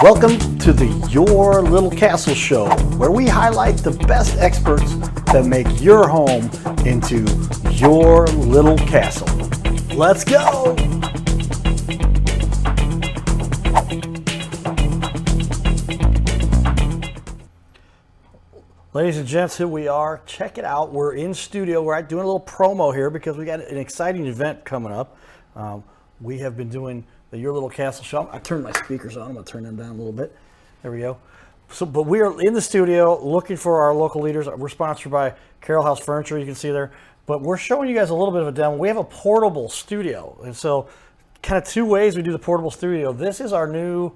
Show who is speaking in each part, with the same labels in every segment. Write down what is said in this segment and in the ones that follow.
Speaker 1: Welcome to the Your Little Castle Show, where we highlight the best experts that make your home into your little castle. Let's go! Ladies and gents, here we are. Check it out. We're in studio. We're doing a little promo here because we got an exciting event coming up. We have been doing the Your Little Castle Show. I turned my speakers on. I'm going to turn them down a little bit. There we go. But we are in the studio looking for our local leaders. We're sponsored by Carroll House Furniture. You can see there. But we're showing you guys a little bit of a demo. We have a portable studio. And so kind of two ways we do the portable studio. This is our new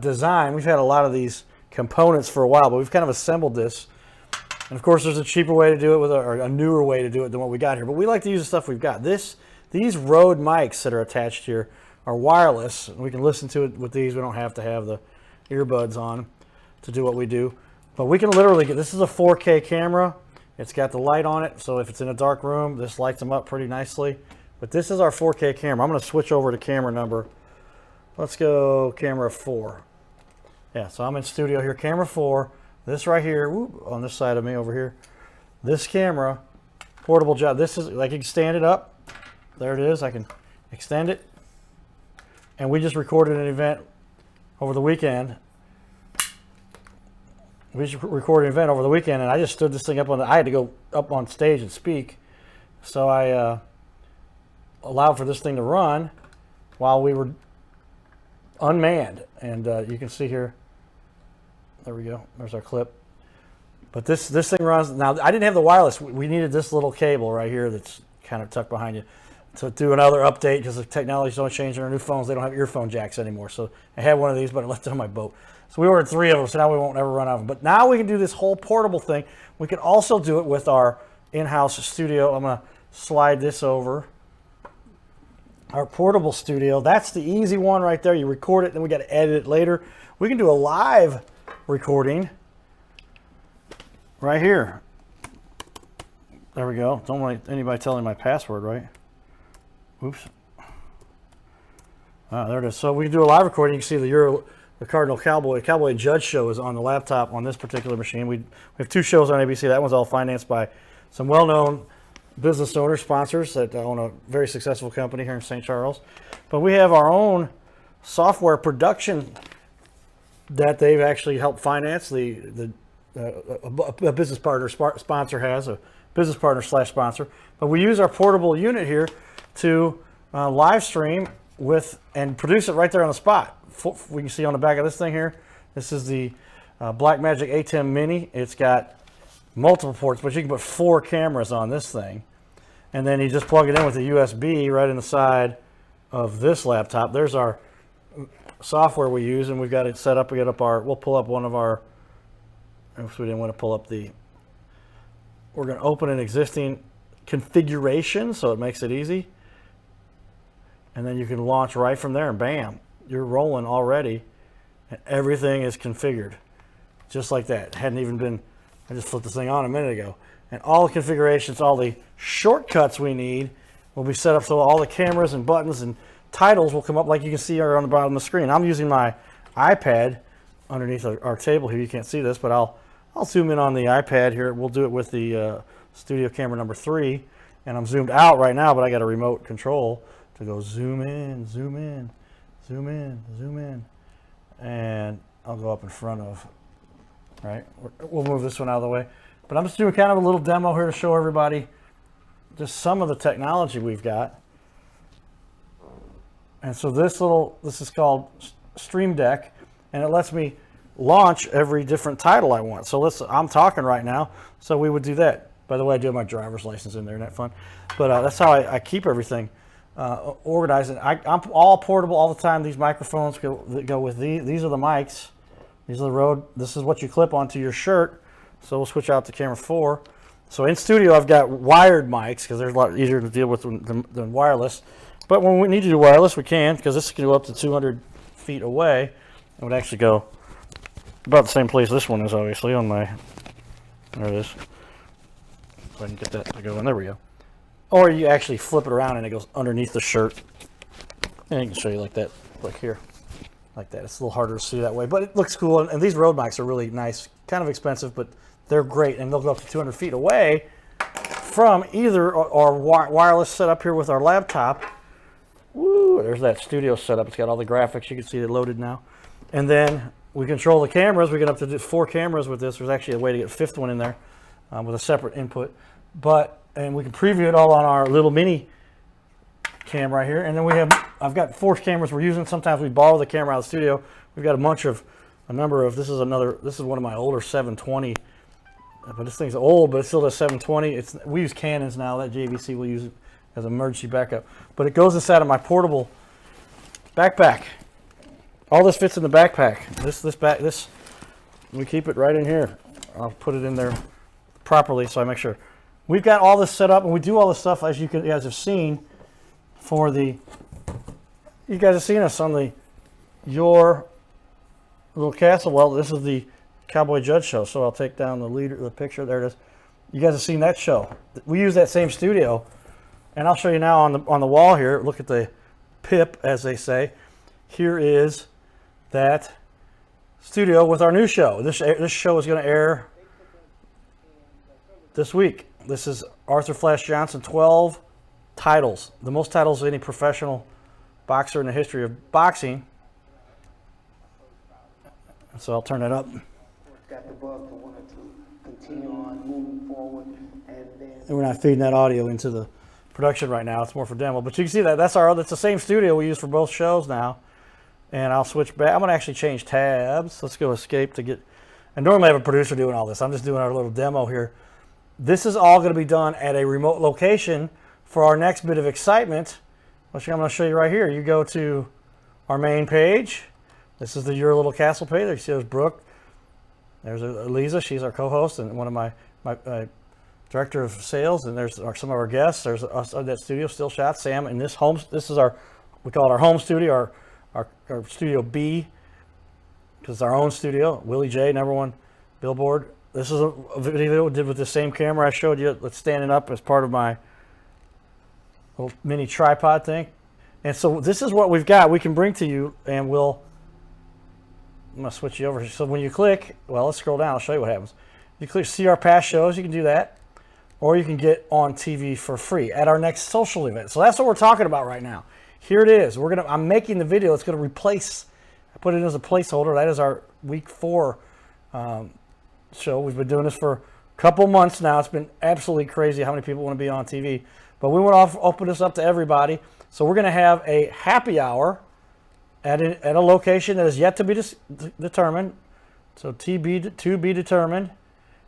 Speaker 1: design. We've had a lot of these components for a while, but we've kind of assembled this. And of course, there's a cheaper way to do it or a newer way to do it than what we got here. But we like to use the stuff we've got. These Rode mics that are attached here are wireless. We can listen to it with these. We don't have to have the earbuds on to do what we do. But we can literally get, this is a 4K camera. It's got the light on it. So if it's in a dark room, this lights them up pretty nicely. But this is our 4K camera. I'm going to switch over to camera number. Let's go camera 4. Yeah, so I'm in studio here. Camera 4. This right here, whoop, on this side of me over here. This camera, portable job. This is, I can stand it up. There it is. I can extend it. And we just recorded an event over the weekend. We just recorded an event over the weekend, and I just stood this thing up on I had to go up on stage and speak. So I allowed for this thing to run while we were unmanned. And you can see here, there we go. There's our clip. But this thing runs. Now, I didn't have the wireless. We needed this little cable right here that's kind of tucked behind you to do another update because the technology's don't change. On our new phones, they don't have earphone jacks anymore. So I had one of these, but I left it on my boat. So we ordered 3 of them, so now we won't ever run out of them. But now we can do this whole portable thing. We can also do it with our in-house studio. I'm going to slide this over. Our portable studio. That's the easy one right there. You record it, then we got to edit it later. We can do a live recording right here. There we go. Don't want anybody telling my password, right? Oops. There it is. So we can do a live recording. You can see the Cardinal Cowboy and Judge show is on the laptop on this particular machine. We have 2 shows on ABC. That one's all financed by some well-known business owners, sponsors that own a very successful company here in St. Charles. But we have our own software production that they've actually helped finance. A business partner sponsor has a business partner / sponsor. But we use our portable unit here to live stream with and produce it right there on the spot. We can see on the back of this thing here. This is the Blackmagic ATEM Mini. It's got multiple ports, but you can put 4 cameras on this thing. And then you just plug it in with a USB right in the side of this laptop. There's our software we use, and we've got it set up. We'll pull up one of our, if we didn't want to pull up we're going to open an existing configuration so it makes it easy. And then you can launch right from there, and bam, you're rolling already, and everything is configured just like that. It hadn't even been, I just flipped this thing on a minute ago. And all the configurations, all the shortcuts we need will be set up so all the cameras and buttons and titles will come up like you can see on the bottom of the screen. I'm using my iPad underneath our table here. You can't see this, but I'll zoom in on the iPad here. We'll do it with the studio camera number 3. And I'm zoomed out right now, but I got a remote control to go zoom in, zoom in, zoom in, zoom in. And I'll go up in front of, right? We'll move this one out of the way. But I'm just doing kind of a little demo here to show everybody just some of the technology we've got. And so this is called Stream Deck, and it lets me launch every different title I want. So I'm talking right now, so we would do that. By the way, I do have my driver's license in there. Isn't that fun? But that's how I keep everything organized. And I'm all portable all the time. These microphones go with these. These are the mics. These are the Rode. This is what you clip onto your shirt. So we'll switch out to camera 4. So in studio, I've got wired mics because they're a lot easier to deal with than wireless. But when we need to do wireless, we can, because this can go up to 200 feet away. It would actually go about the same place this one is, obviously, on my, there it is. So I can get that to go in. There we go. Or you actually flip it around and it goes underneath the shirt. And I can show you like that, like here. like that. It's a little harder to see that way, but it looks cool. And these Rode mics are really nice, kind of expensive, but they're great. And they'll go up to 200 feet away from either our wireless setup here with our laptop. Woo, there's that studio setup. It's got all the graphics. You can see it loaded now. And then we control the cameras. We get up to do 4 cameras with this. There's actually a way to get a 5th one in there with a separate input. And we can preview it all on our little mini cam right here. And then I've got 4 cameras we're using. Sometimes we borrow the camera out of the studio. We've got a number of, this is one of my older 720, but this thing's old, but it still does 720. We use Canons now. That JVC will use it as an emergency backup. But it goes inside of my portable backpack. All this fits in the backpack. This we keep it right in here. I'll put it in there properly so I make sure. We've got all this set up, and we do all this stuff as you guys have seen you guys have seen us on your little castle. Well, this is the Cowboy Judge show, so I'll take down the picture. There it is. You guys have seen that show. We use that same studio, and I'll show you now on the wall here. Look at the pip, as they say. Here is that studio with our new show. This show is going to air this week. This is Arthur Flash Johnson, 12 titles, the most titles of any professional boxer in the history of boxing. So I'll turn it up.
Speaker 2: Got the bug to want to continue on moving forward,
Speaker 1: and we're not feeding that audio into the production right now. It's more for demo, but you can see that's the same studio we use for both shows now. And I'll switch back. I'm going to actually change tabs. Let's go escape to get, and normally I have a producer doing all this. I'm just doing our little demo here. This is all going to be done at a remote location for our next bit of excitement, which I'm going to show you right here. You go to our main page. This is the Your Little Castle page. There you see there's Brooke. There's Eliza. She's our co-host and one of my director of sales. And there's some of our guests. There's us at that studio, Still Shots. Sam in this home. This is we call it our home studio, our Studio B, because it's our own studio. Willie J, #1 Billboard. This is a video we did with the same camera I showed you. That's standing up as part of my little mini tripod thing. And so this is what we've got. We can bring to you, and I'm going to switch you over. So when you click, well, let's scroll down. I'll show you what happens. You click see our past shows. You can do that. Or you can get on TV for free at our next social event. So that's what we're talking about right now. Here it is. I'm making the video. It's going to replace. I put it as a placeholder. That is our week 4 show. We've been doing this for a couple months now. It's been absolutely crazy how many people want to be on TV. But we want to open this up to everybody. So we're going to have a happy hour at a location that is yet to be determined. So to be determined.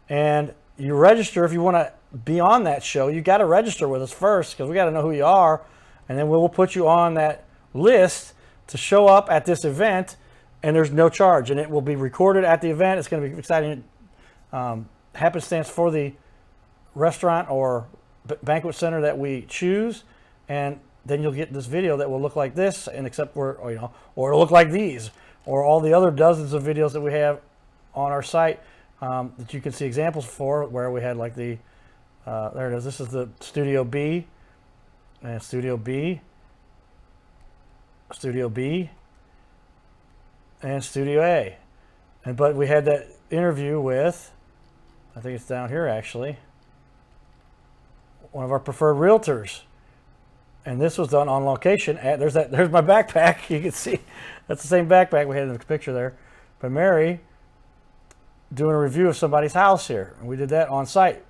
Speaker 1: And you register if you want to be on that show. You got to register with us first because we got to know who you are. And then we'll put you on that list to show up at this event, and there's no charge. And it will be recorded at the event. It's going to be exciting. Happenstance for the restaurant or banquet center that we choose, and then you'll get this video that will look like this, and except for or it'll look like these, or all the other dozens of videos that we have on our site that you can see examples for, where we had like there it is. This is the Studio B. And Studio B, Studio B, and Studio A. But we had that interview with, I think it's down here actually, one of our preferred realtors. And this was done on location. There's my backpack. You can see that's the same backpack we had in the picture there. But Mary doing a review of somebody's house here. And we did that on site.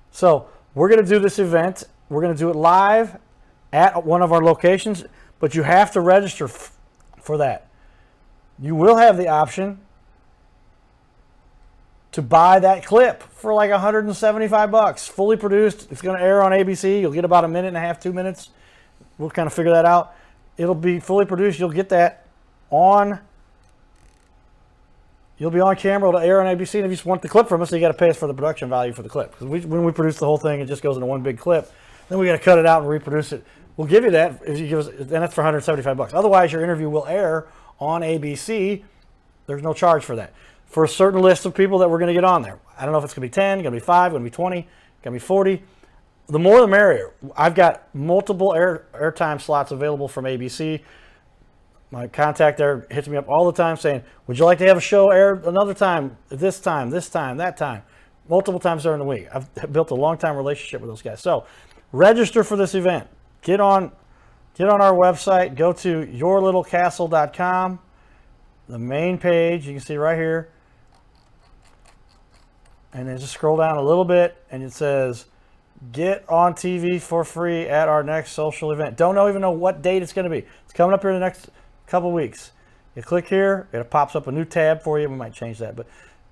Speaker 1: So we're going to do this event. We're going to do it live at one of our locations, but you have to register for that. You will have the option to buy that clip for like $175, fully produced. It's going to air on ABC. You'll get about 1.5 minutes, 2 minutes. We'll kind of figure that out. It'll be fully produced. You'll get that on. You'll be on camera to air on ABC, and if you just want the clip from us, so you got to pay us for the production value for the clip. Because when we produce the whole thing, it just goes into one big clip. Then we got to cut it out and reproduce it. We'll give you that if you give us, and that's for $175. Otherwise, your interview will air on ABC. There's no charge for that. For a certain list of people that we're going to get on there. I don't know if it's going to be 10, going to be 5, going to be 20, going to be 40. The more the merrier. I've got multiple airtime slots available from ABC. My contact there hits me up all the time saying, would you like to have a show aired another time, this time, that time, multiple times during the week. I've built a long-time relationship with those guys. So register for this event. Get on our website. Go to yourlittlecastle.com. The main page, you can see right here. And then just scroll down a little bit, and it says, get on TV for free at our next social event. Don't even know what date it's going to be. It's coming up here in the next couple weeks. You click here, it pops up a new tab for you. We might change that, but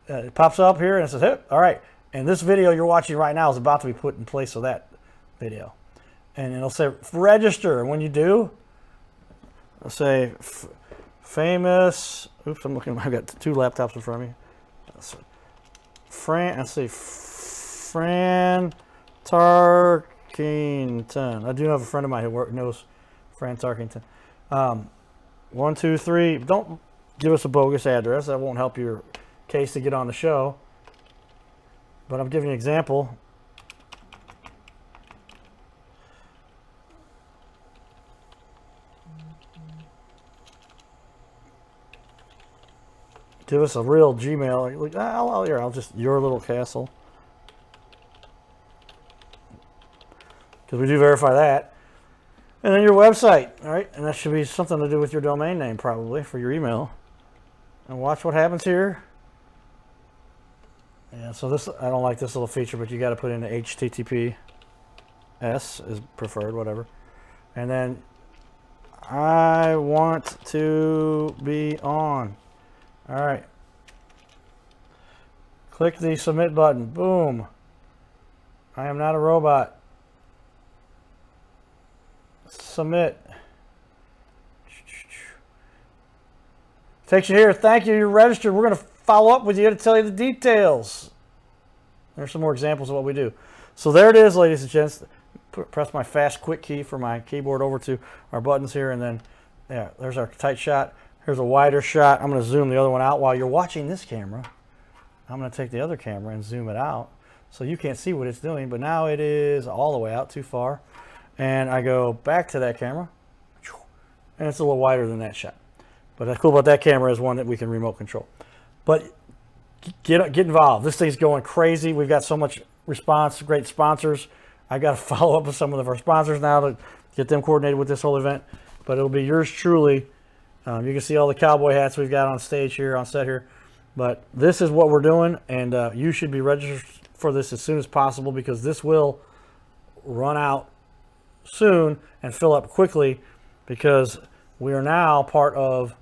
Speaker 1: it pops up here and it says, hey, all right. And this video you're watching right now is about to be put in place of that video. And it'll say register. And when you do, it'll say famous. Oops, I've got two laptops in front of me. Fran Tarkington. I do have a friend of mine who knows Fran Tarkington. 1, 2, 3. Don't give us a bogus address. That won't help your case to get on the show. But I'm giving you an example. Give us a real Gmail. I'll just Your Little Castle. Because we do verify that. And then your website, all right? And that should be something to do with your domain name probably for your email. And watch what happens here. Yeah, so this, I don't like this little feature, but you got to put in the HTTPS is preferred, whatever. And then I want to be on. All right. Click the submit button. Boom. I am not a robot. Submit. Takes you here. Thank you. You're registered. We're going to follow up with you to tell you the details. There's some more examples of what we do. So there it is, ladies and gents. Press my fast quick key for my keyboard over to our buttons here, and then yeah, there's our tight shot. Here's a wider shot. I'm going to zoom the other one out while you're watching this camera. I'm going to take the other camera and zoom it out so you can't see what it's doing, but now it is all the way out too far. And I go back to that camera, and it's a little wider than that shot. But what's cool about that camera is one that we can remote control. But get involved. This thing's going crazy. We've got so much response, great sponsors. I got to follow up with some of our sponsors now to get them coordinated with this whole event. But it'll be yours truly. You can see all the cowboy hats we've got on stage here, on set here. But this is what we're doing, and you should be registered for this as soon as possible because this will run out soon and fill up quickly because we are now part of,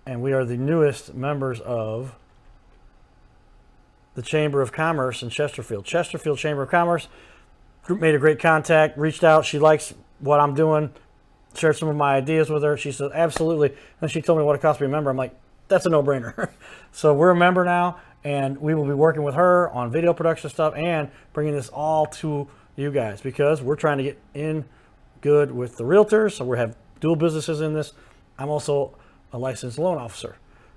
Speaker 1: and we are the newest members of the Chamber of Commerce in Chesterfield. Chesterfield Chamber of Commerce made a great contact, reached out. She likes what I'm doing, shared some of my ideas with her. She said, absolutely. And she told me what it cost to be a member. I'm like, that's a no-brainer. So we're a member now, and we will be working with her on video production stuff and bringing this all to you guys because we're trying to get in good with the realtors. So we have dual businesses in this. I'm also a licensed loan officer.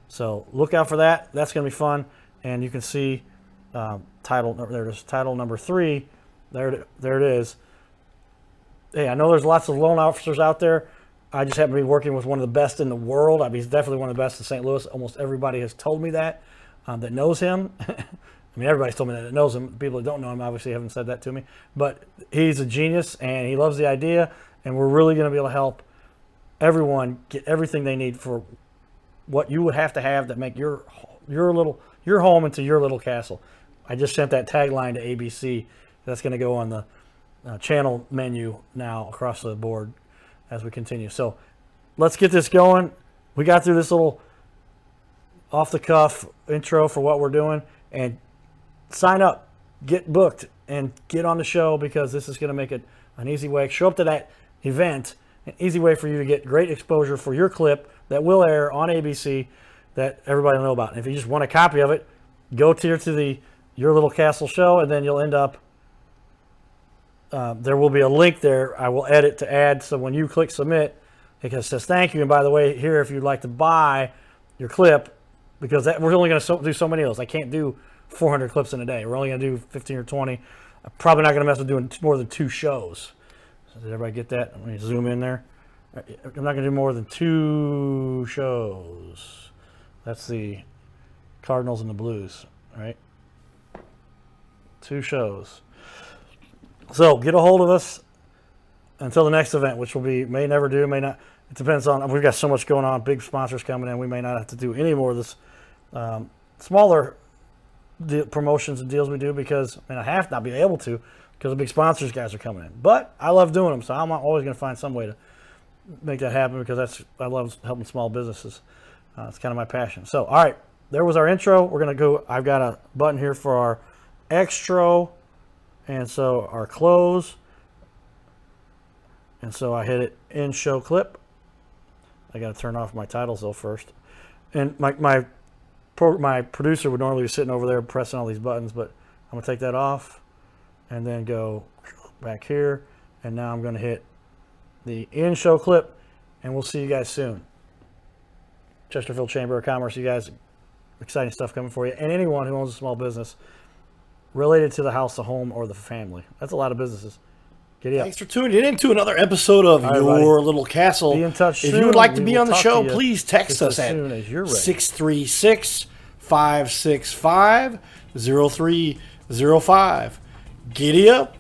Speaker 1: So look out for that. That's going to be fun. And you can see title number 3. There it is. Hey, I know there's lots of loan officers out there. I just happen to be working with one of the best in the world. I mean, he's definitely one of the best in St. Louis. Almost everybody has told me that knows him. I mean, everybody's told me that knows him. People that don't know him obviously haven't said that to me. But he's a genius, and he loves the idea, and we're really going to be able to help everyone get everything they need for what you would have that make your home into your little castle. I just sent that tagline to ABC. That's going to go on the channel menu now across the board as we continue. So let's get this going. We got through this little off-the-cuff intro for what we're doing, and sign up, get booked, and get on the show because this is going to make it an easy way. Show up to that event, an easy way for you to get great exposure for your clip that will air on ABC that everybody will know about. And if you just want a copy of it, go to the Your Little Castle show, and then you'll end up, there will be a link there I will edit to add. So when you click submit, it says thank you. And by the way, here, if you'd like to buy your clip, because we're only going to do so many of those. I can't do 400 clips in a day. We're only going to do 15 or 20. I'm probably not going to mess with doing more than 2 shows. So did everybody get that? Let me zoom in there. I'm not going to do more than 2 shows. That's the Cardinals and the Blues, right? 2 shows. So get a hold of us until the next event, which will be may never do, may not. It depends on. We've got so much going on. Big sponsors coming in. We may not have to do any more of this smaller promotions and deals we do because I have not been able to because the big sponsors guys are coming in. But I love doing them, so I'm always going to find some way to make that happen because I love helping small businesses. It's kind of my passion. So, all right, there was our intro. We're going to go. I've got a button here for our extro, and so our close. And so I hit it in show clip. I got to turn off my titles though first. And my producer would normally be sitting over there pressing all these buttons, but I'm going to take that off and then go back here. And now I'm going to hit the in show clip, and we'll see you guys soon. Chesterfield Chamber of Commerce, you guys, exciting stuff coming for you. And anyone who owns a small business related to the house, the home, or the family. That's a lot of businesses. Giddy up.
Speaker 3: Thanks for tuning in to another episode of
Speaker 1: right,
Speaker 3: Your
Speaker 1: buddy.
Speaker 3: Little Castle.
Speaker 1: Be in touch
Speaker 3: If
Speaker 1: soon.
Speaker 3: you would like to
Speaker 1: We
Speaker 3: be
Speaker 1: will
Speaker 3: on the
Speaker 1: talk
Speaker 3: show,
Speaker 1: to you
Speaker 3: please text
Speaker 1: just
Speaker 3: us
Speaker 1: as
Speaker 3: at
Speaker 1: soon as you're ready.
Speaker 3: 636-565-0305. Giddy up.